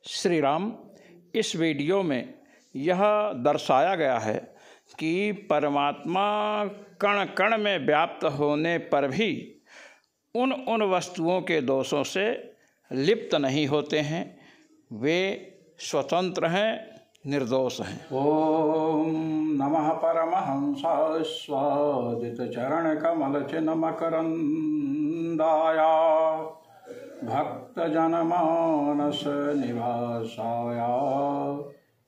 श्री राम। इस वीडियो में यह दर्शाया गया है कि परमात्मा कण कण में व्याप्त होने पर भी उन वस्तुओं के दोषों से लिप्त नहीं होते हैं, वे स्वतंत्र हैं, निर्दोष हैं। ओम नमः परमहंसाय स्वादित चरण कमल चिन्ह मकरंदाय भक्त जनमानस निवासाय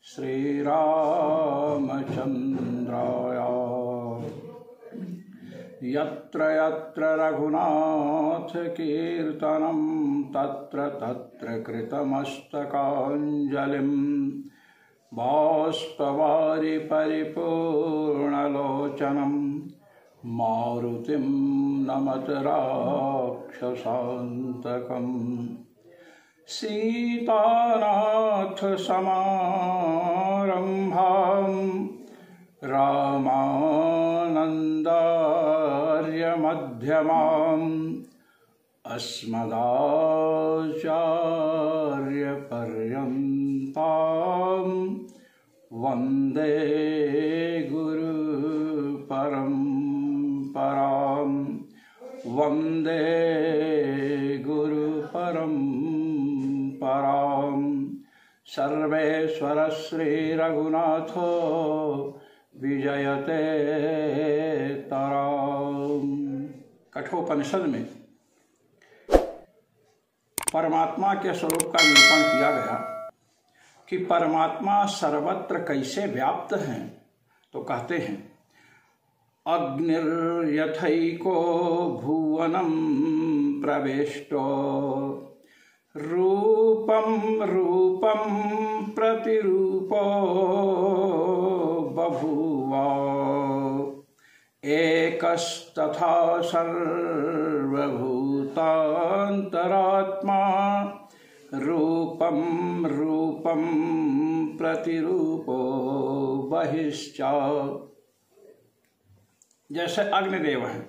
श्री रामचंद्राय। यत्र यत्र रघुनाथ कीर्तनं तत्र तत्र कृतमस्तकाञ्जलिं बाष्पवारि परिपूर्णलोचनं मारुतिं नमत राक्षसान्तकम्। सीतानाथ समारम्भां रामानन्दार्य मध्यमाम् अस्मदाचार्य पर्यन्तां वन्दे गुरु परम्परां वन्दे गुरु परम्परां। सर्वेश्वर श्री रघुनाथो विजयते तराम। कठोपनिषद में परमात्मा के स्वरूप का निरूपण किया गया कि परमात्मा सर्वत्र कैसे व्याप्त हैं। तो कहते हैं अग्निर्यथैको भुवनं प्रविष्टो रूपं रूपं प्रतिरूपो बभूव एकस्तथा सर्वभूतान्तरात्मा रूपं रूपं प्रतिरूपो बहिश्च। जैसे अग्निदेव हैं,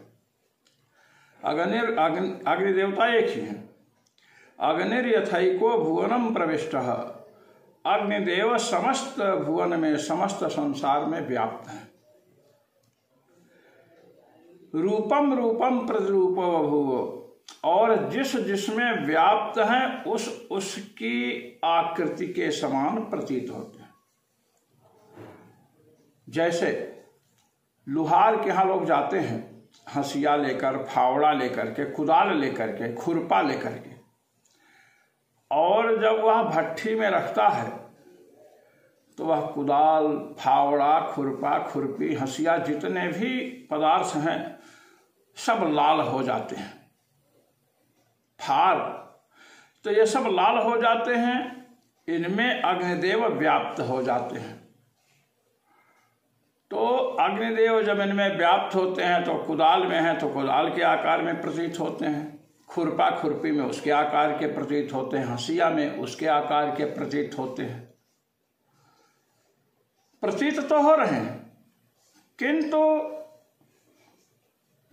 अग्निदेवता एक ही हैं। अग्निर्यथैको भुवनं प्रविष्टः, अग्निदेव समस्त भुवन में, समस्त संसार में व्याप्त है। रूपम रूपम प्रतिरूपो बभूव, और जिसमें व्याप्त हैं उसकी आकृति के समान प्रतीत होते हैं। जैसे लुहार के यहाँ लोग जाते हैं हंसिया लेकर, फावड़ा लेकर के, कुदाल लेकर के, खुरपा लेकर के, और जब वह भट्ठी में रखता है तो वह कुदाल, फावड़ा, खुरपा, खुरपी, हंसिया, जितने भी पदार्थ हैं सब लाल हो जाते हैं। फार, तो ये सब लाल हो जाते हैं, इनमें अग्निदेव व्याप्त हो जाते हैं। तो अग्निदेव जब इनमें व्याप्त होते हैं तो कुदाल में हैं तो कुदाल के आकार में प्रतीत होते हैं, खुरपा खुरपी में उसके आकार के प्रतीत होते हैं, हंसिया में उसके आकार के प्रतीत होते हैं। प्रतीत तो हो रहे हैं, किंतु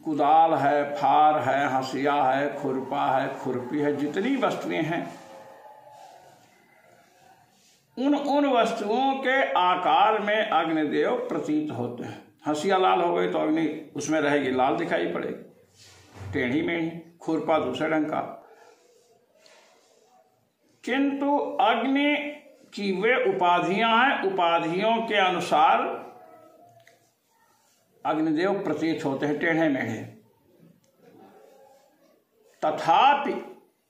कुदाल है, फार है, हंसिया है, खुरपा है, खुरपी है, जितनी वस्तुएं हैं उन वस्तुओं के आकार में अग्निदेव प्रतीत होते हैं। हंसिया लाल हो गई तो अग्नि उसमें रहेगी, लाल दिखाई पड़ेगी, टेढ़ी मेढ़ी। खुरपा दूसरे रंग का। किंतु अग्नि की वे उपाधियां हैं, उपाधियों के अनुसार अग्निदेव प्रतीत होते हैं, टेढ़े मेढ़े। तथापि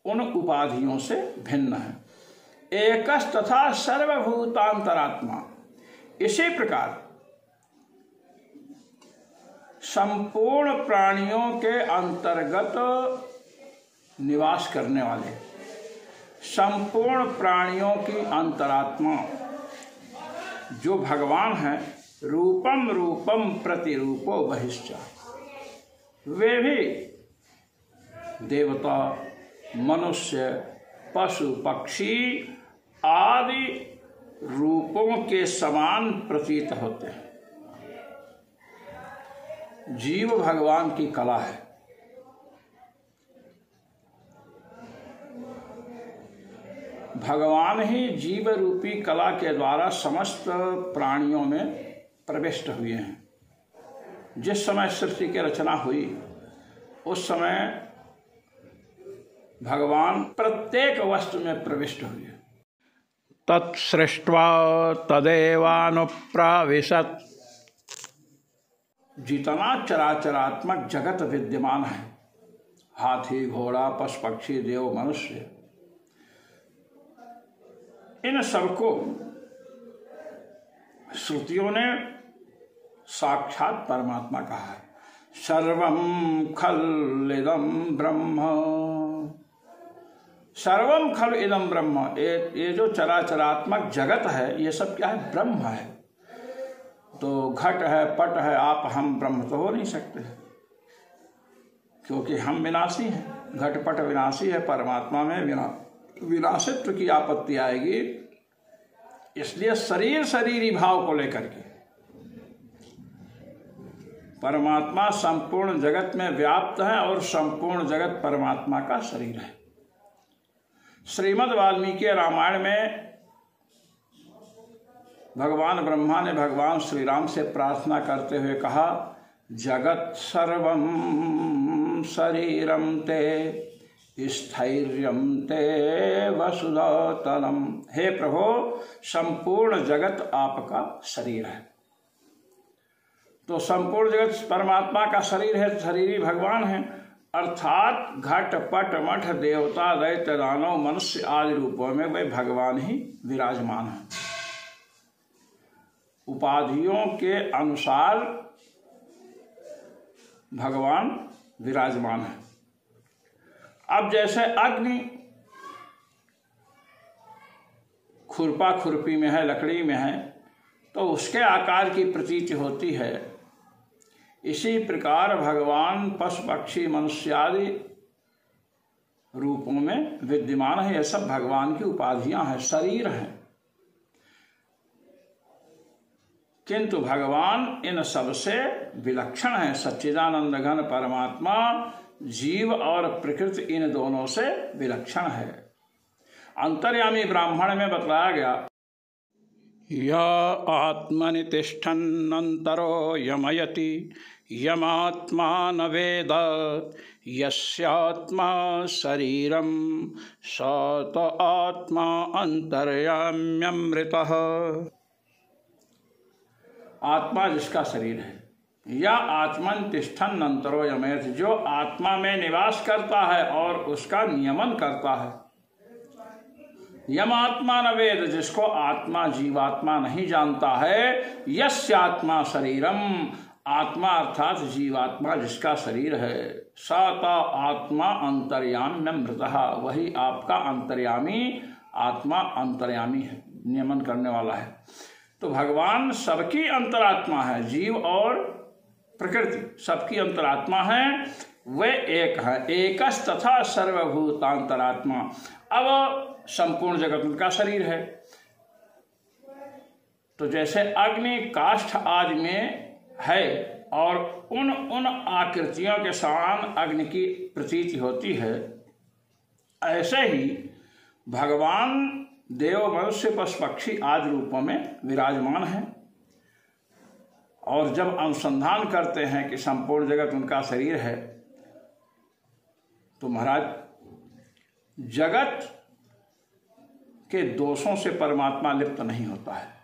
उन उपाधियों से भिन्न है। एकस तथा सर्वभूतांतरात्मा, इसी प्रकार संपूर्ण प्राणियों के अंतर्गत निवास करने वाले, संपूर्ण प्राणियों की अंतरात्मा जो भगवान हैं, रूपम रूपम प्रतिरूपो बहिश्च, वे भी देवता, मनुष्य, पशु, पक्षी आदि रूपों के समान प्रतीत होते हैं। जीव भगवान की कला है। भगवान ही जीव रूपी कला के द्वारा समस्त प्राणियों में प्रविष्ट हुए हैं। जिस समय सृष्टि की रचना हुई उस समय भगवान प्रत्येक वस्तु में प्रविष्ट हुए। तत्सृष्ट्वा तदेवानुप्राविशत्। जितना चराचरात्मक जगत विद्यमान है, हाथी घोड़ा पशु पक्षी देव मनुष्य, इन सबको श्रुतियों ने साक्षात परमात्मा कहा है। सर्वम खल इदम ब्रह्म, सर्वम खल इदम ब्रह्म। ये जो चराचरात्मक जगत है ये सब क्या है? ब्रह्म है। तो घट है पट है आप हम ब्रह्म तो हो नहीं सकते, क्योंकि हम विनाशी हैं। घट पट विनाशी है, परमात्मा में विनाशित्व की आपत्ति आएगी। इसलिए शरीर शरीरी भाव को लेकर के परमात्मा संपूर्ण जगत में व्याप्त है और संपूर्ण जगत परमात्मा का शरीर है। श्रीमद् वाल्मीकि रामायण में भगवान ब्रह्मा ने भगवान श्री राम से प्रार्थना करते हुए कहा, जगत सर्वं शरीरम ते स्थैर्यं ते वसुधतलम। हे प्रभु, संपूर्ण जगत आपका शरीर है। तो संपूर्ण जगत परमात्मा का शरीर है, शरीरी भगवान है। अर्थात घट पट मठ देवता दैत्य दानव मनुष्य आदि रूपों में वे भगवान ही विराजमान है। उपाधियों के अनुसार भगवान विराजमान है। अब जैसे अग्नि खुरपा खुरपी में है, लकड़ी में है, तो उसके आकार की प्रतीति होती है। इसी प्रकार भगवान पशु पक्षी मनुष्य आदि रूपों में विद्यमान है। यह सब भगवान की उपाधियां हैं, शरीर हैं। किंतु भगवान इन सबसे विलक्षण है। सच्चिदानंद घन परमात्मा जीव और प्रकृति इन दोनों से विलक्षण है। अंतर्यामी ब्राह्मण में बतलाया गया, या आत्मनि तिष्ठन्नन्तरो यमयति यमात्मा न वेद यस्यात्मा शरीरम स तो आत्मा अंतर्याम्यमृतः। आत्मा जिसका शरीर है, या आत्मन तिष्ठन अंतरो यमयत, जो आत्मा में निवास करता है और उसका नियमन करता है। यम आत्मा न वेद, जिसको आत्मा जीवात्मा नहीं जानता है। यस्य आत्मा शरीरम, आत्मा अर्थात जीवात्मा जिसका शरीर है। साता आत्मा अंतर्याम्यमृतः, वही आपका अंतर्यामी, आत्मा अंतर्यामी है, नियमन करने वाला है। तो भगवान सबकी अंतरात्मा है। जीव और प्रकृति सबकी अंतरात्मा है, वे एक है। एकस तथा सर्वभूतांतरात्मा। अब संपूर्ण जगत उनका शरीर है। तो जैसे अग्नि काष्ठ आदि में है और उन आकृतियों के समान अग्नि की प्रतीति होती है, ऐसे ही भगवान देव मनुष्य पशु पक्षी आदि रूपों में विराजमान है। और जब अनुसंधान करते हैं कि संपूर्ण जगत उनका शरीर है, तो महाराज जगत के दोषों से परमात्मा लिप्त नहीं होता है।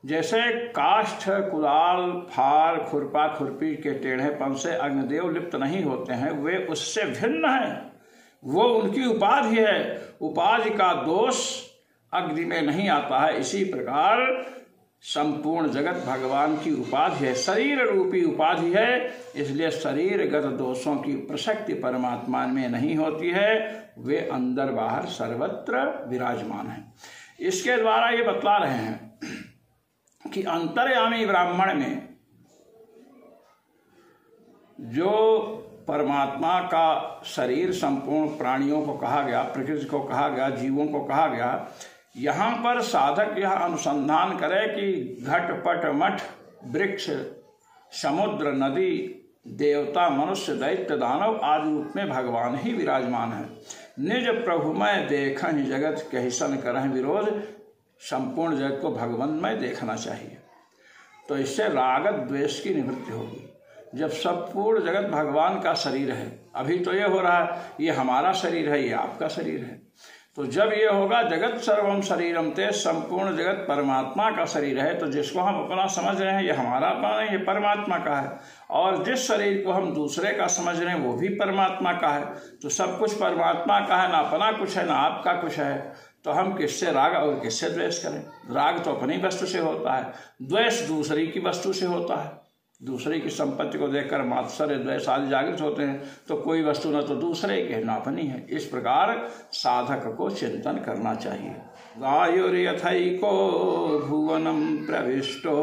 जैसे काष्ठ कुदाल फार खुरपा खुरपी के टेढ़ेपन से अग्निदेव लिप्त नहीं होते हैं, वे उससे भिन्न हैं। वो उनकी उपाधि है। उपाधि का दोष अग्नि में नहीं आता है। इसी प्रकार संपूर्ण जगत भगवान की उपाधि है, शरीर रूपी उपाधि है। इसलिए शरीरगत दोषों की प्रसक्ति परमात्मा में नहीं होती है। वे अंदर बाहर सर्वत्र विराजमान हैं। इसके द्वारा ये बतला रहे हैं कि अंतर्यामी ब्राह्मण में जो परमात्मा का शरीर संपूर्ण प्राणियों को कहा गया, प्रकृति को कहा गया, जीवों को कहा गया, यहाँ पर साधक यह अनुसंधान करे कि घट पट मठ वृक्ष समुद्र नदी देवता मनुष्य दैत्य दानव आदि रूप में भगवान ही विराजमान है। निज प्रभुमय देखहि जगत कहिसन करहि विरोध। संपूर्ण जगत को भगवानमय देखना चाहिए, तो इससे राग द्वेष की निवृत्ति होगी। जब संपूर्ण जगत भगवान का शरीर है, अभी तो ये हो रहा है ये हमारा शरीर है, ये आपका शरीर है, तो जब ये होगा जगत सर्वम शरीरम ते, संपूर्ण जगत परमात्मा का शरीर है, तो जिसको हम अपना समझ रहे हैं ये हमारा अपना नहीं, ये परमात्मा का है। और जिस शरीर को हम दूसरे का समझ रहे हैं वो भी परमात्मा का है। तो सब कुछ परमात्मा का है, ना अपना कुछ है ना आपका कुछ है, तो हम किससे राग और किससे द्वेष करें? राग तो अपनी वस्तु से होता है, द्वेष दूसरी की वस्तु से होता है। दूसरे की संपत्ति को देखकर मात्सर्य द्वेष आदि जागृत होते हैं, तो कोई वस्तु न तो दूसरे की न अपनी है। इस प्रकार साधक को चिंतन करना चाहिए। वायुर्यथैको भुवनं प्रविष्टो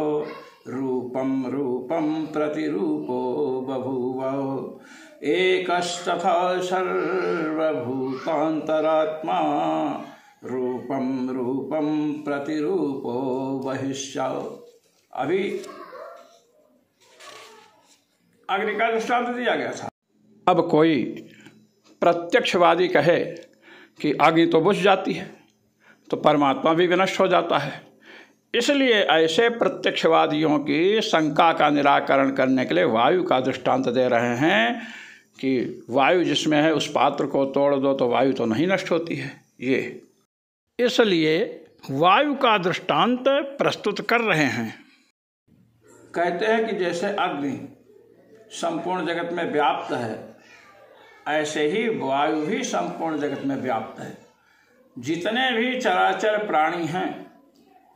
रूपं रूपं प्रतिरूपो बभूव। एकस्तथा सर्वभूतान्तरात्मा रूपं रूपं प्रतिरूपो बहिश्च। अभी अग्नि का दृष्टांत दिया गया था। अब कोई प्रत्यक्षवादी कहे कि अग्नि तो बुझ जाती है, तो परमात्मा भी विनष्ट हो जाता है। इसलिए ऐसे प्रत्यक्षवादियों की शंका का निराकरण करने के लिए वायु का दृष्टांत दे रहे हैं कि वायु जिसमें है उस पात्र को तोड़ दो तो वायु तो नहीं नष्ट होती है। ये इसलिए वायु का दृष्टांत प्रस्तुत कर रहे हैं। कहते हैं कि जैसे अग्नि संपूर्ण जगत में व्याप्त है, ऐसे ही वायु भी संपूर्ण जगत में व्याप्त है। जितने भी चराचर प्राणी हैं,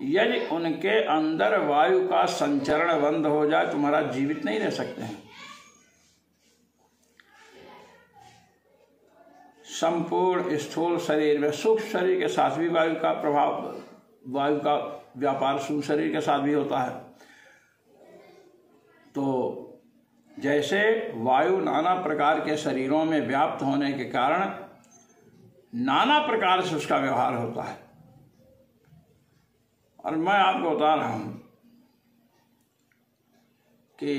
यदि उनके अंदर वायु का संचरण बंद हो जाए तो महाराज जीवित नहीं रह सकते हैं। संपूर्ण स्थूल शरीर में सूक्ष्म शरीर के साथ भी वायु का प्रभाव, वायु का व्यापार सूक्ष्म शरीर के साथ भी होता है। तो जैसे वायु नाना प्रकार के शरीरों में व्याप्त होने के कारण नाना प्रकार से उसका व्यवहार होता है। और मैं आपको बता रहा हूं कि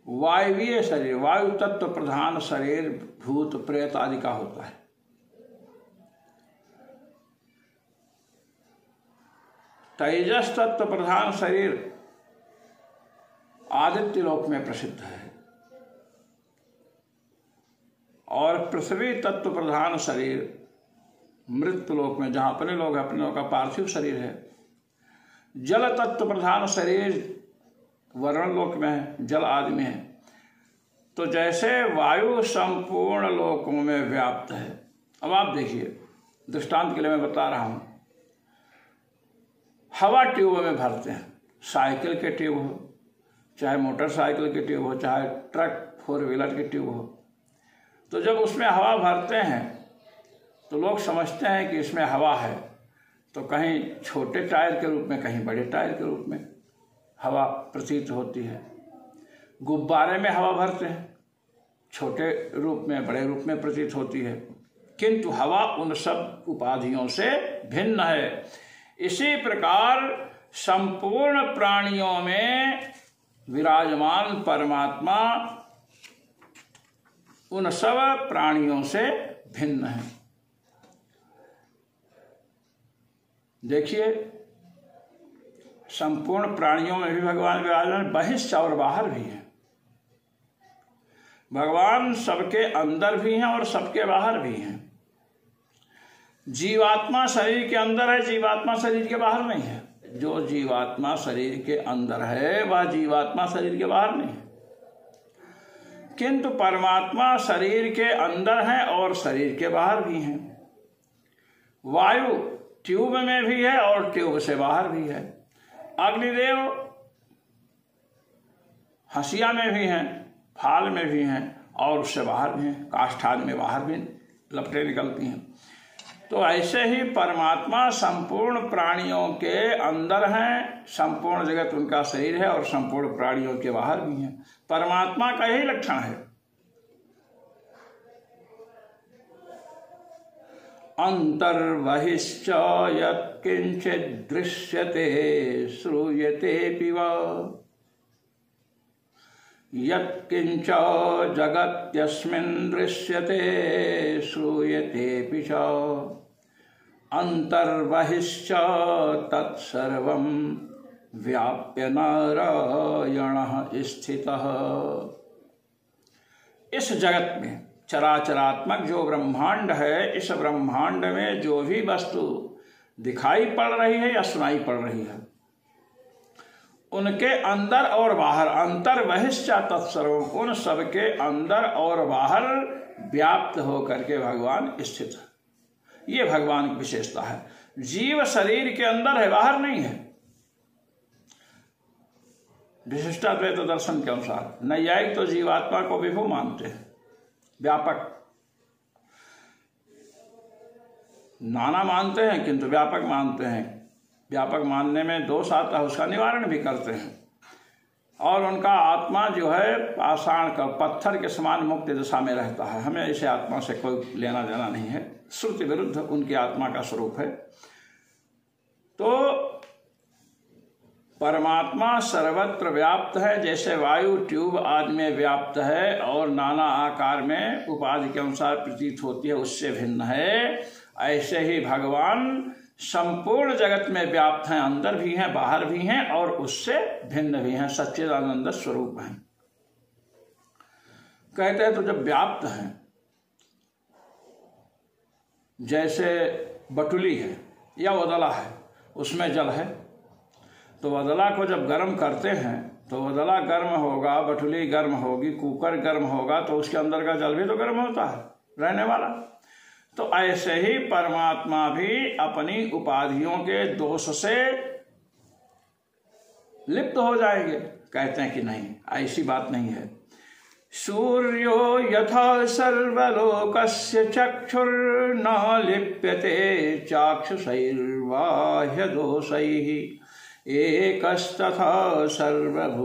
वायवीय शरीर, वायु तत्व प्रधान शरीर भूत प्रेत आदि का होता है। तेजस तत्व प्रधान शरीर आदित्य लोक में प्रसिद्ध है, और पृथ्वी तत्व प्रधान शरीर मृत्यु लोक में, जहां अपने लोग हैं, अपने लोग का पार्थिव शरीर है। जल तत्व प्रधान शरीर वरुण लोक में है, जल आदि में है। तो जैसे वायु संपूर्ण लोकों में व्याप्त है। अब आप देखिए, दृष्टांत के लिए मैं बता रहा हूं। हवा ट्यूब में भरते हैं, साइकिल के ट्यूब हो, चाहे मोटरसाइकिल के ट्यूब हो, चाहे ट्रक फोर व्हीलर के ट्यूब हो। तो जब उसमें हवा भरते हैं तो लोग समझते हैं कि इसमें हवा है, तो कहीं छोटे टायर के रूप में, कहीं बड़े टायर के रूप में हवा प्रतीत होती है। गुब्बारे में हवा भरते हैं, छोटे रूप में, बड़े रूप में प्रतीत होती है, किंतु हवा उन सब उपाधियों से भिन्न है। इसी प्रकार संपूर्ण प्राणियों में विराजमान परमात्मा उन सब प्राणियों से भिन्न है। देखिए, संपूर्ण प्राणियों में भी भगवान विराजमान, बहिष्ठ और बाहर भी हैं। भगवान सबके अंदर भी हैं और सबके बाहर भी हैं। जीवात्मा शरीर के अंदर है, जीवात्मा शरीर के बाहर नहीं है। जो जीवात्मा शरीर के अंदर है वह जीवात्मा शरीर के बाहर नहीं है, किंतु परमात्मा शरीर के अंदर है और शरीर के बाहर भी है। वायु ट्यूब में भी है और ट्यूब से बाहर भी है। अग्निदेव हंसिया में भी हैं, फाल में भी हैं और उससे बाहर भी हैं, काष्ठान में बाहर भी लपटें निकलती हैं। तो ऐसे ही परमात्मा संपूर्ण प्राणियों के अंदर हैं, संपूर्ण जगत उनका शरीर है और संपूर्ण प्राणियों के बाहर भी हैं। परमात्मा का यही लक्षण है। अंतर्बहिश्च यत्किंचित् दृश्यते श्रूयते पिव यत्किंच जगत्यस्मिन् दृश्यते श्रूयतेऽपि च अंतर्बहिश्च तत्सर्वं व्याप्य नारायणः स्थितः। इस जगत में चराचरात्मक जो ब्रह्मांड है, इस ब्रह्मांड में जो भी वस्तु दिखाई पड़ रही है या सुनाई पड़ रही है, उनके अंदर और बाहर अंतर्बहिश्च तत्सर्वम, उन सबके अंदर और बाहर व्याप्त होकर के भगवान स्थित है। ये भगवान की विशेषता है। जीव शरीर के अंदर है, बाहर नहीं है। विशिष्टाद्वैत दर्शन के अनुसार नैयायिक तो जीवात्मा को विभु मानते हैं, व्यापक। नाना मानते हैं किंतु व्यापक मानते हैं। व्यापक मानने में दोष आता है, उसका निवारण भी करते हैं। और उनका आत्मा जो है पाषाण का पत्थर के समान मुक्त दशा में रहता है। हमें इसे आत्मा से कोई लेना देना नहीं है, श्रुति विरुद्ध उनकी आत्मा का स्वरूप है। तो परमात्मा सर्वत्र व्याप्त है, जैसे वायु ट्यूब आदि में व्याप्त है और नाना आकार में उपाधि के अनुसार प्रतीत होती है, उससे भिन्न है। ऐसे ही भगवान संपूर्ण जगत में व्याप्त हैं, अंदर भी हैं, बाहर भी हैं और उससे भिन्न भी हैं, सच्चिदानंद स्वरूप हैं। कहते हैं तो जब व्याप्त हैं, जैसे बटुली है या वदला है, उसमें जल है, तो वदला को जब गर्म करते हैं तो वदला गर्म होगा, बटुली गर्म होगी, कुकर गर्म होगा, तो उसके अंदर का जल भी तो गर्म होता है, रहने वाला। तो ऐसे ही परमात्मा भी अपनी उपाधियों के दोष से लिप्त हो जाएंगे। कहते हैं कि नहीं, ऐसी बात नहीं है। सूर्यो यथा सर्वलोकस्य चक्षुर्न लिप्यते चाक्षुषैर्बाह्य दोषैः एकस्तथा सर्वभूतान्तरात्मा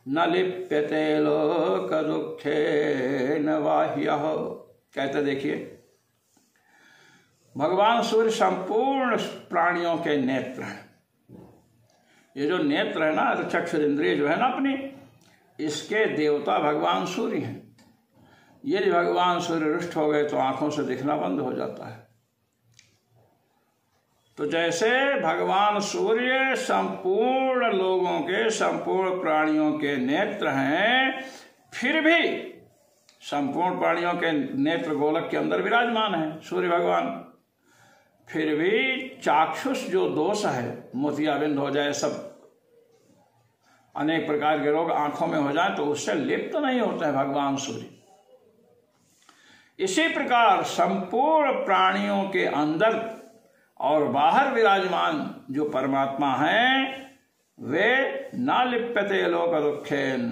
न लिप्यते लोक दुःखेन बाह्यः। कहते देखिए, भगवान सूर्य संपूर्ण प्राणियों के नेत्र हैं। ये जो नेत्र है ना, तो चक्षुरेंद्रिय जो है ना अपनी, इसके देवता भगवान सूर्य हैं। यदि भगवान सूर्य रुष्ट हो गए तो आंखों से दिखना बंद हो जाता है। तो जैसे भगवान सूर्य संपूर्ण लोगों के, संपूर्ण प्राणियों के नेत्र हैं, फिर भी संपूर्ण प्राणियों के नेत्र गोलक के अंदर विराजमान है सूर्य भगवान, फिर भी चाक्षुष जो दोष है, मोतियाबिंद हो जाए, सब अनेक प्रकार के रोग आंखों में हो जाए, तो उससे लिप्त नहीं होते हैं भगवान सूर्य। इसी प्रकार संपूर्ण प्राणियों के अंदर और बाहर विराजमान जो परमात्मा हैं, वे ना लिप्यते लोक दुःखेन,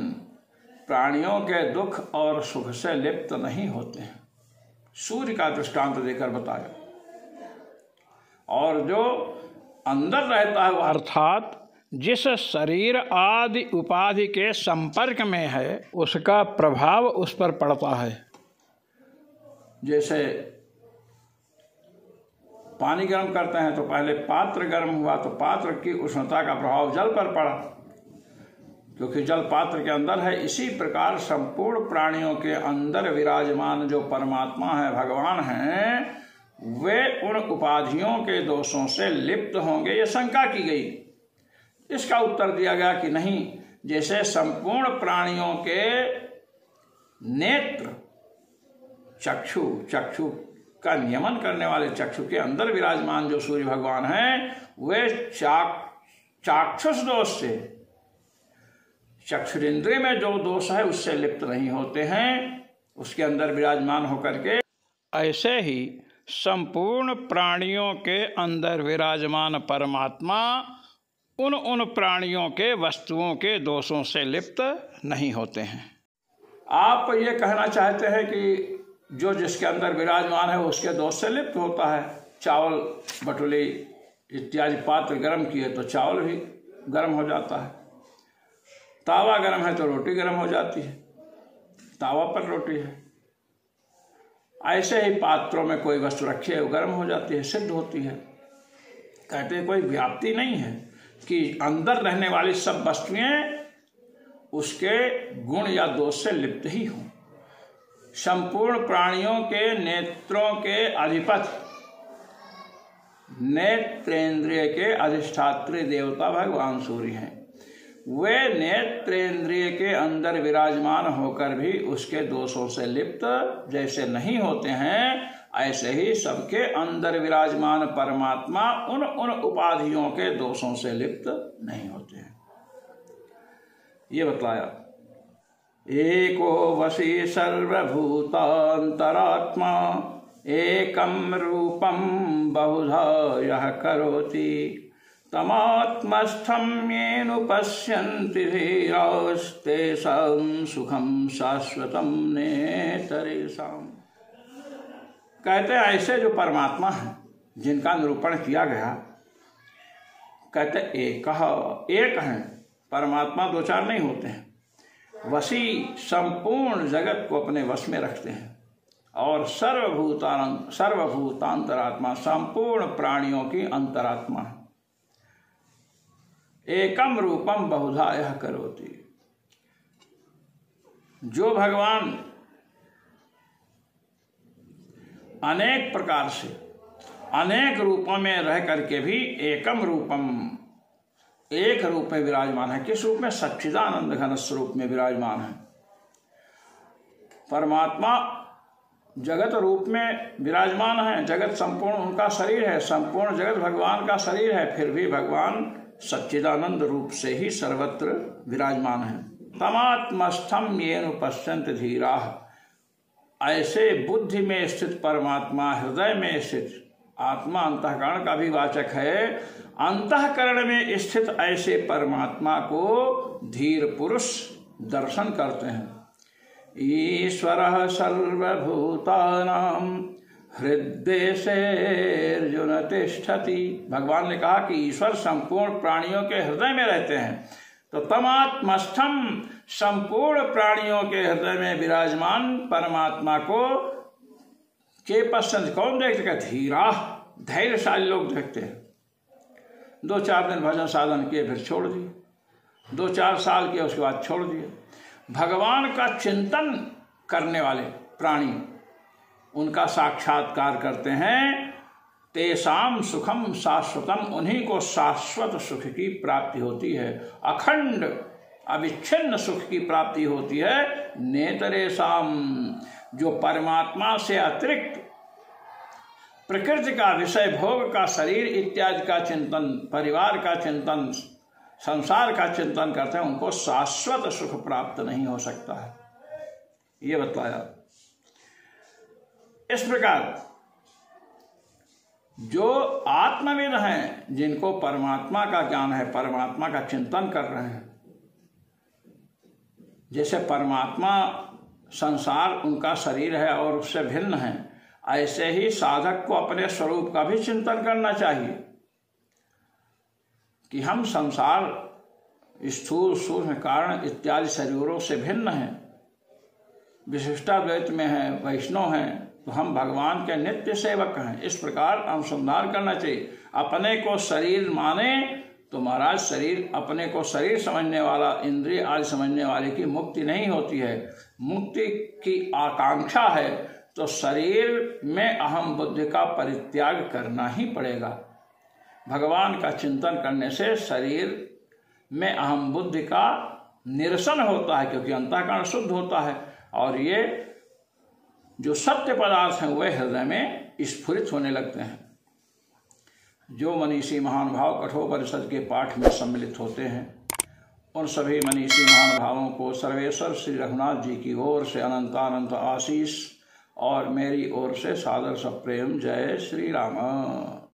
प्राणियों के दुख और सुख से लिप्त नहीं होते हैं। सूर्य का दृष्टांत देकर बताया। और जो अंदर रहता है, अर्थात जिस शरीर आदि उपाधि के संपर्क में है, उसका प्रभाव उस पर पड़ता है। जैसे पानी गर्म करते हैं तो पहले पात्र गर्म हुआ, तो पात्र की उष्णता का प्रभाव जल पर पड़ा, क्योंकि जल पात्र के अंदर है। इसी प्रकार संपूर्ण प्राणियों के अंदर विराजमान जो परमात्मा है, भगवान हैं, वे उन उपाधियों के दोषों से लिप्त होंगे, ये शंका की गई। इसका उत्तर दिया गया कि नहीं, जैसे संपूर्ण प्राणियों के नेत्र, चक्षु का नियमन करने वाले चक्षु के अंदर विराजमान जो सूर्य भगवान हैं, वे चाक्षुष दोष से, चक्षुरेंद्रिय में जो दोष है उससे लिप्त नहीं होते हैं, उसके अंदर विराजमान होकर के। ऐसे ही संपूर्ण प्राणियों के अंदर विराजमान परमात्मा उन प्राणियों के वस्तुओं के दोषों से लिप्त नहीं होते हैं। आप ये कहना चाहते हैं कि जो जिसके अंदर विराजमान है उसके दोष से लिप्त होता है। चावल, बटुली इत्यादि पात्र गर्म किए तो चावल भी गर्म हो जाता है। तावा गर्म है तो रोटी गर्म हो जाती है, तावा पर रोटी है। ऐसे ही पात्रों में कोई वस्तु रखी है, वो गर्म हो जाती है, सिद्ध होती है। कहते हैं कोई व्याप्ति नहीं है कि अंदर रहने वाली सब वस्तुएं उसके गुण या दोष से लिप्त ही हूँ। संपूर्ण प्राणियों के नेत्रों के अधिपति, नेत्रेंद्रिय के अधिष्ठात्री देवता भगवान सूर्य हैं। वे नेत्रेंद्रिय के अंदर विराजमान होकर भी उसके दोषों से लिप्त जैसे नहीं होते हैं, ऐसे ही सबके अंदर विराजमान परमात्मा उन उपाधियों के दोषों से लिप्त नहीं होते हैं। ये बतलाया। एको वशी सर्वभूतांतरात्मा एकम रूपम बहुधा यः करोति तमात्मस्थं येनुपश्यन्ति धीरास्तेषां सुखम शाश्वतम नेतरेषाम्। कहते हैं ऐसे जो परमात्मा है जिनका निरूपण किया गया, कहते एक हैं। परमात्मा दो चार नहीं होते हैं। वशी संपूर्ण जगत को अपने वश में रखते हैं और सर्वभूतांतरात्मा संपूर्ण प्राणियों की अंतरात्मा है। एकम रूपम बहुधा यः करोति। जो भगवान अनेक प्रकार से अनेक रूपों में रह करके भी एकम रूपम, एक रूप में विराजमान है। किस रूप में? सच्चिदानंद घन स्वरूप में विराजमान है। परमात्मा जगत रूप में विराजमान है। जगत संपूर्ण उनका शरीर है, संपूर्ण जगत भगवान का शरीर है, फिर भी भगवान सच्चिदानंद रूप से ही सर्वत्र विराजमान है। तमात्मस्थम येन पश्यन्ति धीराः। ऐसे बुद्धि में स्थित परमात्मा, हृदय में स्थित आत्मा अंतःकरण का भी वाचक है। अंतःकरण में स्थित ऐसे परमात्मा को धीर पुरुष दर्शन करते हैं। ईश्वरः सर्वभूतानां हृद्देशेऽर्जुन तिष्ठति। भगवान ने कहा कि ईश्वर संपूर्ण प्राणियों के हृदय में रहते हैं। तो तमात्मस्थम, संपूर्ण प्राणियों के हृदय में विराजमान परमात्मा को के पश्चिम कौन देखते हैं? धीरा, धैर्यशाली लोग देखते हैं। 2-4 दिन भजन साधन किए, फिर छोड़ दिए। 2-4 साल किए, उसके बाद छोड़ दिए। भगवान का चिंतन करने वाले प्राणी उनका साक्षात्कार करते हैं। तेषाम सुखम शाश्वतम, उन्हीं को शाश्वत सुख की प्राप्ति होती है, अखंड अविच्छिन्न सुख की प्राप्ति होती है। नेतरेषाम, जो परमात्मा से अतिरिक्त प्रकृति का विषय भोग का शरीर इत्यादि का चिंतन, परिवार का चिंतन, संसार का चिंतन करते हैं, उनको शाश्वत सुख प्राप्त नहीं हो सकता है। ये बतलाया। इस प्रकार जो आत्मविद हैं, जिनको परमात्मा का ज्ञान है, परमात्मा का चिंतन कर रहे हैं, जैसे परमात्मा संसार उनका शरीर है और उससे भिन्न है, ऐसे ही साधक को अपने स्वरूप का भी चिंतन करना चाहिए कि हम संसार, स्थूल, सूक्ष्म, कारण इत्यादि शरीरों से भिन्न हैं, विशिष्टाद्वैत में हैं, वैष्णव हैं, तो हम भगवान के नित्य सेवक हैं। इस प्रकार अनुसंधान करना चाहिए। अपने को शरीर माने तो महाराज शरीर, अपने को शरीर समझने वाला, इंद्रिय आदि समझने वाले की मुक्ति नहीं होती है। मुक्ति की आकांक्षा है तो शरीर में अहम बुद्धि का परित्याग करना ही पड़ेगा। भगवान का चिंतन करने से शरीर में अहम बुद्धि का निरसन होता है, क्योंकि अंतःकरण शुद्ध होता है और ये जो सत्य पदार्थ हैं वे हृदय में स्फुरित होने लगते हैं। जो मनीषी महान भाव कठोपनिषद के पाठ में सम्मिलित होते हैं, उन सभी मनीषी महान भावों को सर्वेश्वर श्री रघुनाथ जी की ओर से अनंतानंत आशीष और मेरी ओर से सादर सप्रेम। जय श्री राम।